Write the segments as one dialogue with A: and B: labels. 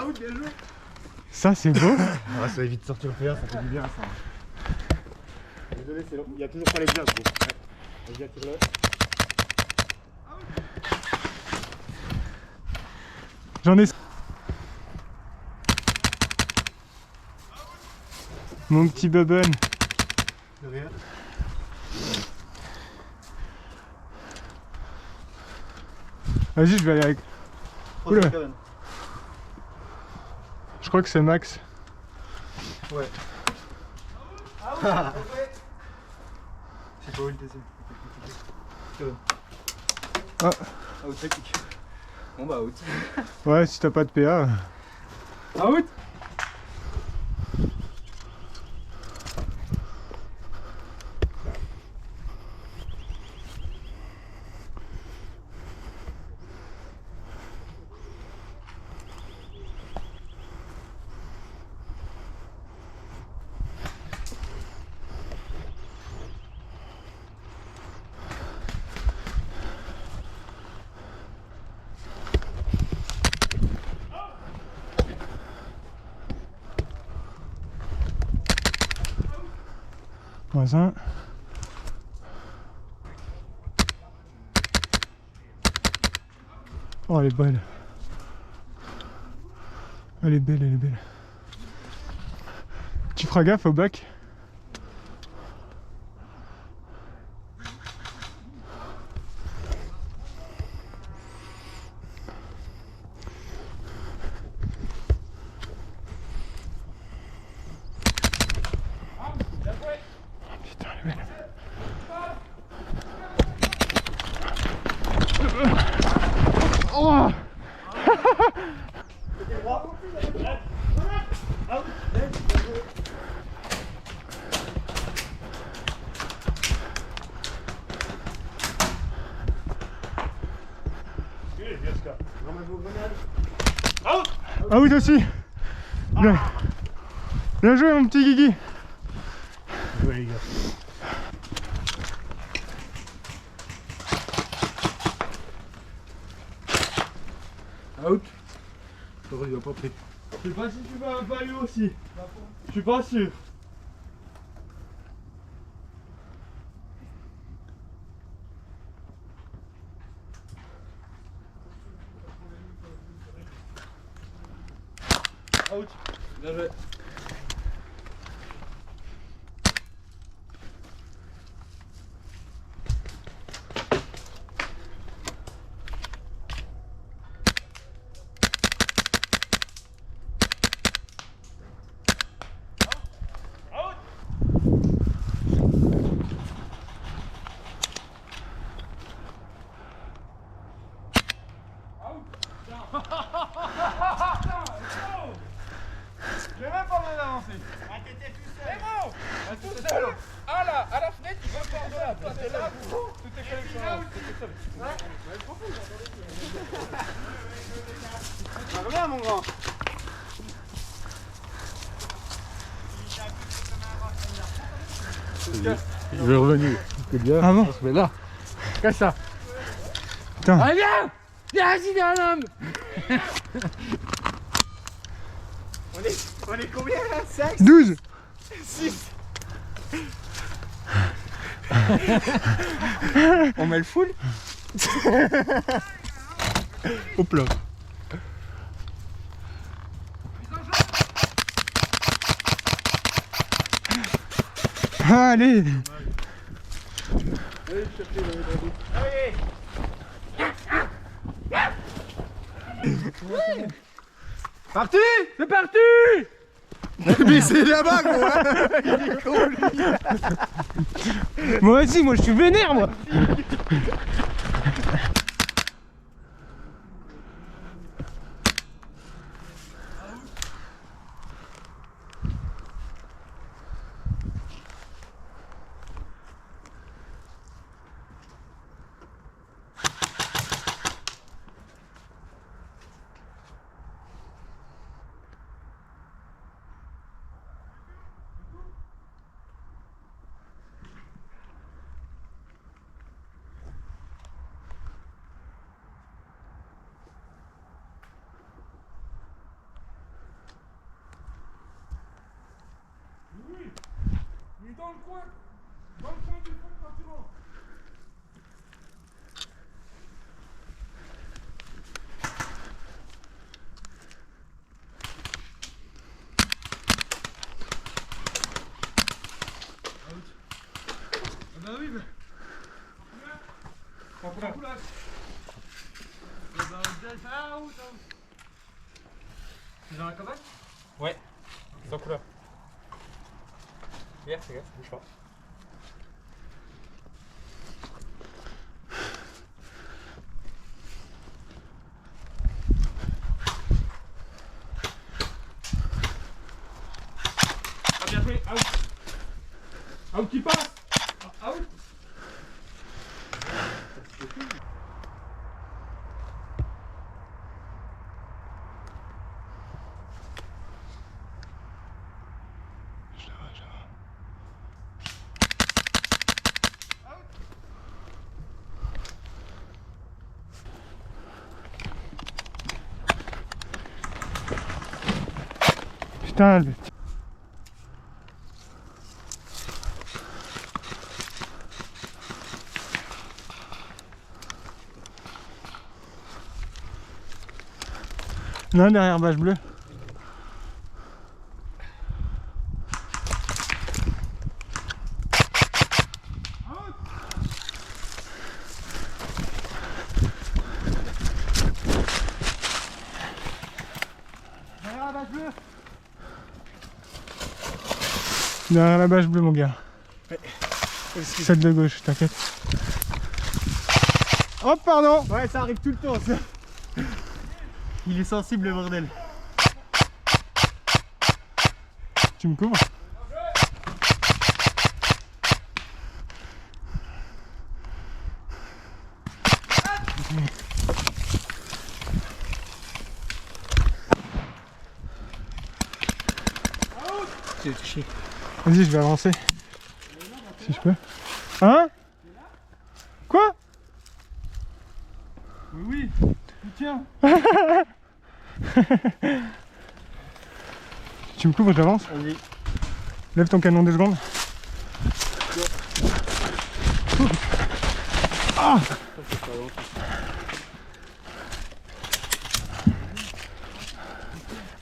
A: Out, bien joué.
B: Ça c'est beau.
A: Ah, ça évite de sortir le PA, ça fait du bien ça. Désolé, c'est long. Il y a toujours pas les glaces, gros. Ouais. Vas-y, attire-le.
B: J'en ai. Mon petit bubble.
A: De rien.
B: Vas-y, je vais aller avec. Oula.
A: Kevin.
B: Je crois que c'est Max.
A: Ouais. C'est pas où le deuxième. Kevin.
B: Ah.
A: Out technique. Bon bah out.
B: Ouais, si t'as pas de PA.
A: Out.
B: Voisin. Oh, elle est belle. Elle est belle, elle est belle. Tu feras gaffe au bac. Putain, elle est belle. Oh. Ah oui, toi aussi. Bien. Bien joué, mon petit Guigui.
A: Ouais, les gars. Out. Heureux, il va pas pris. Je sais pas si tu vas un palu aussi. Je suis pas sûr. Out. Bien joué. Je vais même pas me l'avancer. Ah, t'étais tout seul. C'est bon. Ah, tout seul. À la fenêtre, il va faire de là. Parce que là, tout est collectionné. T'étais seul. Ouais. Reviens, mon grand.
C: Je vais revenir. C'est bien.
B: Ah bon?
C: On se met là. Qu'est-ce que ça?
B: Putain.
C: Allez, viens! Viens, j'y viens, l'homme!
A: On est combien là? 5?
B: 12.
A: 6. On met le full?
B: Hop là. Allez.
A: Parti!
C: C'est parti!
A: Mais c'est là-bas, gros! Hein. Il est con, lui.
B: Moi aussi, moi je suis vénère, moi.
A: coin. Dans le coin du fond quand tu rentres. Ah bah oui, mais... Sans couleur. C'est dans la cabane? Ouais, sans couleur. Hier, c'est gars, bouge pas. Ah bien joué, out. Out qui passe. Out.
B: Putain, le... Non, derrière bâche bleue.
A: Derrière la bâche bleue.
B: Derrière la bâche bleue, mon gars. Celle de gauche, t'inquiète. Oh, pardon.
D: Ouais, ça arrive tout le temps, ça. Il est sensible, le bordel.
B: Tu me couvres? Vas-y, je vais avancer. Si je peux. Hein? Quoi?
A: Oui, tiens.
B: Tu me couvres, j'avance?
D: Vas-y.
B: Lève ton canon 2 secondes. Ah!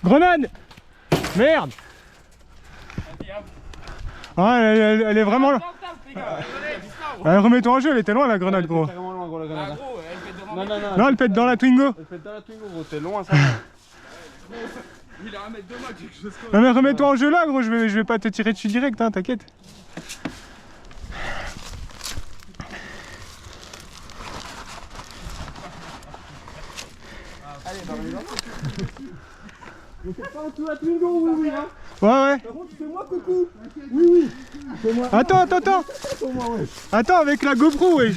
B: Grenade! Merde! Ah, elle est vraiment là. Remets-toi en jeu, elle était loin la grenade, gros.
D: Carrément loin, gros, la grenade.
A: Gros, elle fait de
D: Non.
B: Non, elle pète dans la Twingo.
D: Elle pète dans la Twingo, gros, t'es loin, ça.
A: Il a 1 mètre de moi, quelque chose comme ça.
B: Non mais remets-toi en jeu là, gros, je vais pas te tirer dessus direct, hein, t'inquiète.
D: Allez, bah, on y va. Mais c'est pas tout la Twingo, oui, hein.
B: Ouais.
D: Par contre, fais-moi coucou. Oui. Fais-moi.
B: Attends.
D: Fais-moi, ouais.
B: Attends, avec la GoPro, wesh.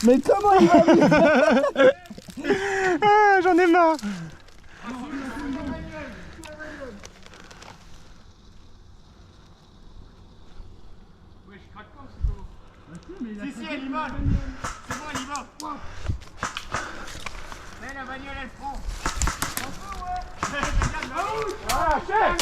D: Mais comment il va vite?
B: Ah, j'en ai marre.
A: Si, elle y va. C'est bon, elle y va. Mais la bagnole, elle prend. Ah, chef.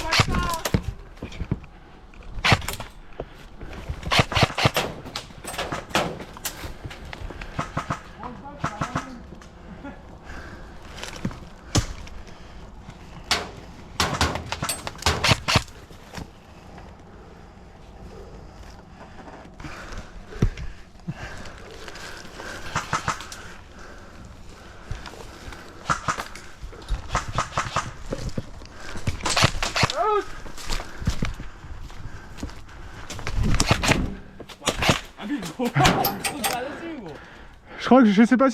B: Je crois que je sais pas si